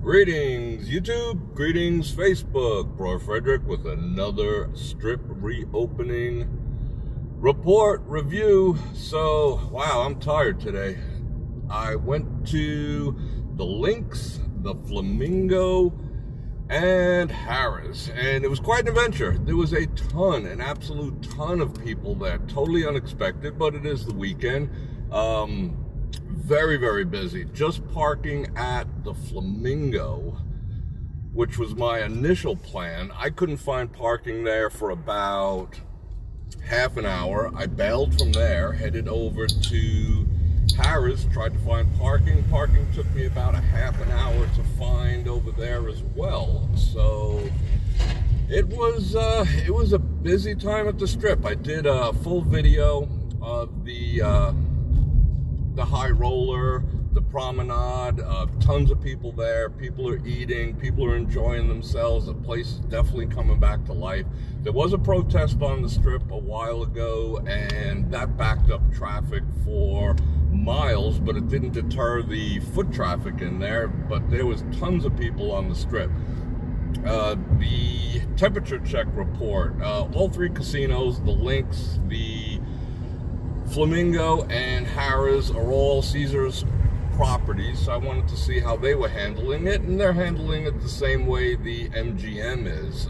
Greetings YouTube, greetings Facebook, Bror Fredrik with another strip reopening report review. So, wow, I'm tired today. I went to the Linqs, the Flamingo, and Harrah's, and it was quite an adventure. There was an absolute ton of people there, totally unexpected, but it is the weekend. Very, very busy. Just parking at the Flamingo, which was my initial plan. I couldn't find parking there for about half an hour. I bailed from there, headed over to Harrah's, tried to find parking. Parking took me about a half an hour to find over there as well. So it was a busy time at the strip. I did a full video of the high roller, the promenade, tons of people there. People are eating, people are enjoying themselves. The place is definitely coming back to life. There was a protest on the strip a while ago, and that backed up traffic for miles, but it didn't deter the foot traffic in there. But there was tons of people on the strip. The temperature check report, all three casinos, the Linqs, the Flamingo, and Harrah's are all Caesars properties, so I wanted to see how they were handling it, and they're handling it the same way the MGM is.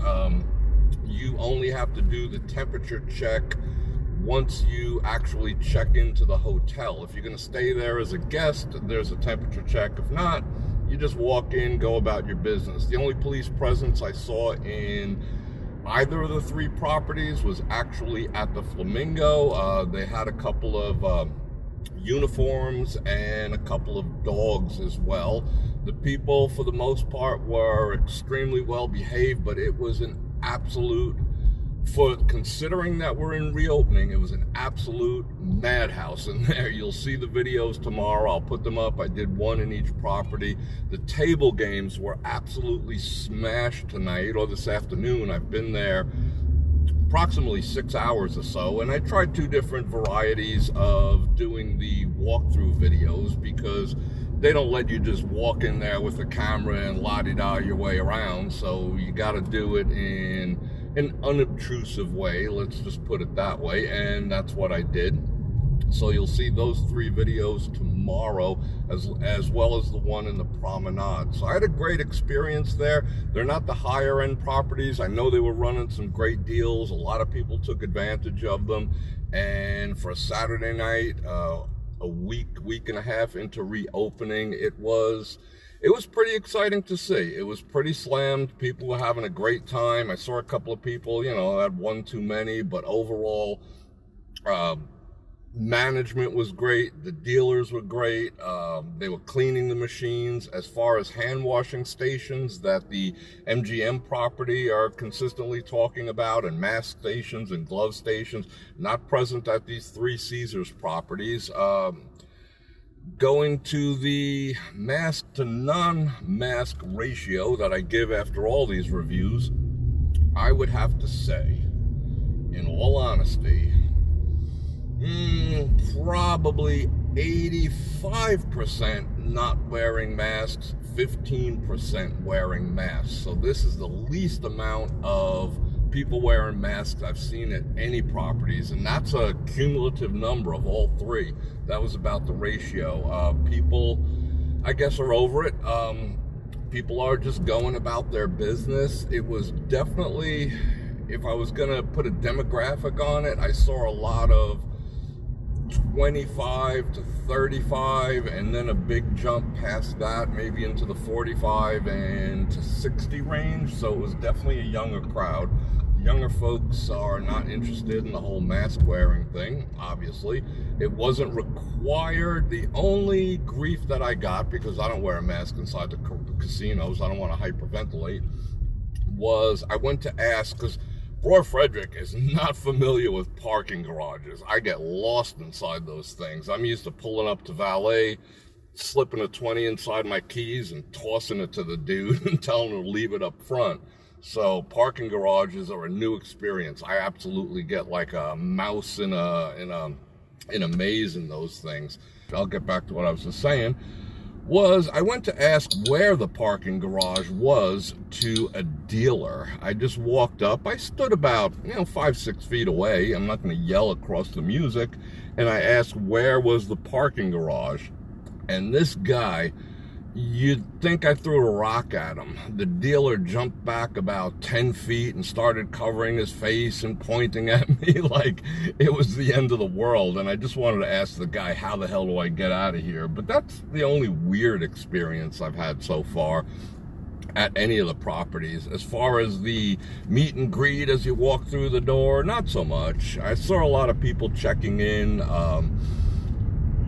You only have to do the temperature check once you actually check into the hotel. If you're going to stay there as a guest, there's a temperature check. If not, you just walk in, go about your business. The only police presence I saw in either of the three properties was actually at the Flamingo. They had a couple of uniforms and a couple of dogs as well. The people, for the most part, were extremely well behaved, but it was an absolute, considering that we're in reopening, it was an absolute madhouse in there. You'll see the videos tomorrow. I'll put them up. I did one in each property. The table games were absolutely smashed tonight or this afternoon. I've been there approximately 6 hours or so, and I tried two different varieties of doing the walkthrough videos because they don't let you just walk in there with a camera and la-di-da your way around, so you got to do it in an unobtrusive way, let's just put it that way, and that's what I did. So you'll see those three videos tomorrow, as well as the one in the promenade. So I had a great experience there. They're not the higher end properties. I know they were running some great deals. A lot of people took advantage of them, and for a Saturday night, a week and a half into reopening, it was pretty exciting to see. It was pretty slammed. People were having a great time. I saw a couple of people, had one too many, but overall, management was great. The dealers were great. They were cleaning the machines. As far as hand washing stations that the MGM property are consistently talking about, and mask stations and glove stations, not present at these three Caesars properties. Going to the mask to non-mask ratio that I give after all these reviews, I would have to say, in all honesty, probably 85% not wearing masks, 15% wearing masks. So this is the least amount of people wearing masks I've seen at any properties, and that's a cumulative number of all three. That was about the ratio. People, I guess, are over it. People are just going about their business. It was definitely, if I was gonna put a demographic on it, I saw a lot of 25 to 35, and then a big jump past that, maybe into the 45 and to 60 range. So it was definitely a younger crowd. Younger folks are not interested in the whole mask wearing thing, obviously. It wasn't required. The only grief that I got, because I don't wear a mask inside the casinos, I don't want to hyperventilate, was I went to ask, because Bror Fredrik is not familiar with parking garages. I get lost inside those things. I'm used to pulling up to valet, slipping a 20 inside my keys and tossing it to the dude and telling him to leave it up front. So parking garages are a new experience. I absolutely get like a mouse in a maze in those things. I'll get back to what I was just saying. was I went to ask where the parking garage was to a dealer. I just walked up. I stood about, 5-6 feet away. I'm not going to yell across the music. And I asked where was the parking garage. And this guy, you'd think I threw a rock at him. The dealer jumped back about 10 feet and started covering his face and pointing at me like it was the end of the world. And I just wanted to ask the guy, how the hell do I get out of here? But that's the only weird experience I've had so far at any of the properties. As far as the meet and greet as you walk through the door, not so much. I saw a lot of people checking in,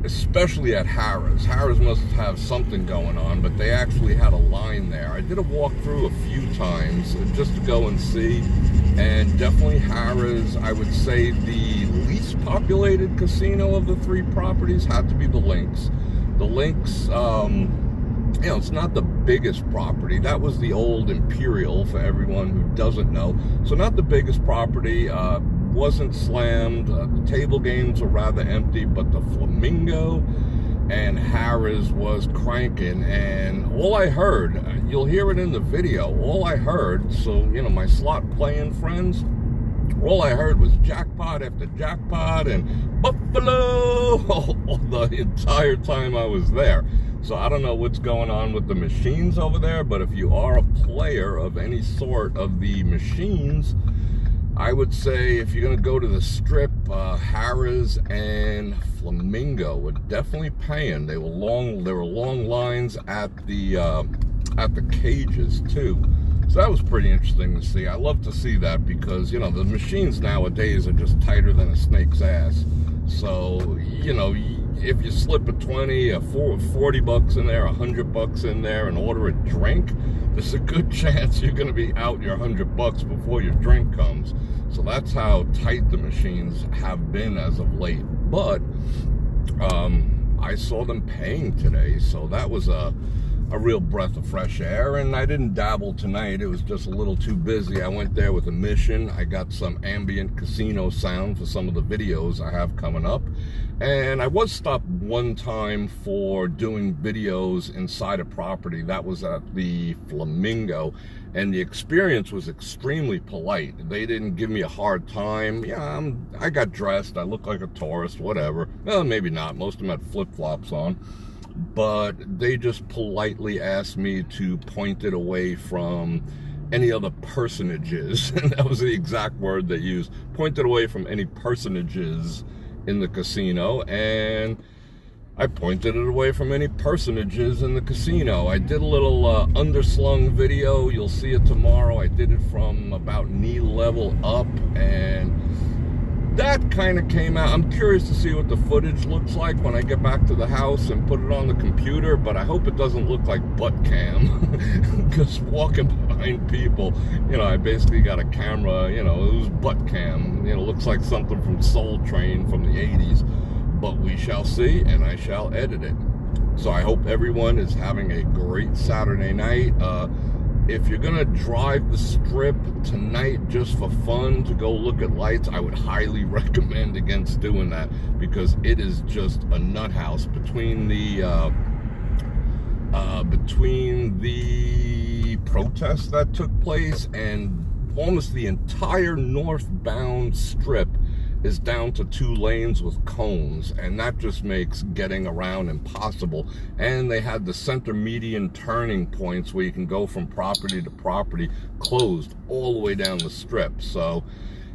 especially at Harrah's. Harrah's must have something going on, but they actually had a line there. I did a walkthrough a few times just to go and see, and definitely Harrah's, I would say the least populated casino of the three properties had to be the Linq's. The Linq's, it's not the biggest property. That was the old Imperial, for everyone who doesn't know. So not the biggest property, wasn't slammed. The table games were rather empty, but the Flamingo and Harrah's was cranking. And all I heard, you'll hear it in the video, all I heard, so, my slot playing friends, all I heard was jackpot after jackpot and Buffalo the entire time I was there. So I don't know what's going on with the machines over there, but if you are a player of any sort of the machines, I would say if you're going to go to the Strip, Harrah's and Flamingo were definitely paying. There were long lines at the cages too. So that was pretty interesting to see. I love to see that because, the machines nowadays are just tighter than a snake's ass. So, if you slip a 20, a 40 bucks in there, $100 in there and order a drink, there's a good chance you're going to be out your $100 before your drink comes. So that's how tight the machines have been as of late. But I saw them paying today, so that was a real breath of fresh air. And I didn't dabble tonight. It was just a little too busy. I went there with a mission. I got some ambient casino sound for some of the videos I have coming up. And I was stopped one time for doing videos inside a property. That was at the Flamingo. And the experience was extremely polite. They didn't give me a hard time. Yeah, I got dressed. I look like a tourist, whatever. Well, maybe not. Most of them had flip-flops on. But they just politely asked me to point it away from any other personages. And that was the exact word they used. Point it away from any personages in the casino. And I pointed it away from any personages in the casino. I did a little underslung video. You'll see it tomorrow. I did it from about knee level up, and that kind of came out. I'm curious to see what the footage looks like when I get back to the house and put it on the computer, but I hope it doesn't look like butt cam. Because walking behind people, I basically got a camera, it was butt cam. Looks like something from Soul Train from the 80s. But we shall see, and I shall edit it. So I hope everyone is having a great Saturday night. If you're gonna drive the Strip tonight just for fun to go look at lights, I would highly recommend against doing that, because it is just a nut house between the protests that took place, and almost the entire northbound Strip is down to 2 lanes with cones, and that just makes getting around impossible. And they had the center median turning points where you can go from property to property closed all the way down the Strip. So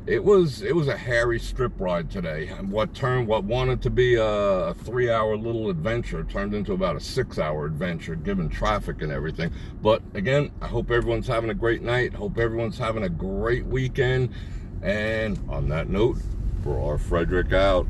it was a hairy Strip ride today. What wanted to be a 3-hour little adventure turned into about a 6-hour adventure, given traffic and everything. But again, I hope everyone's having a great night. Hope everyone's having a great weekend. And on that note, Bror, Fredrik out.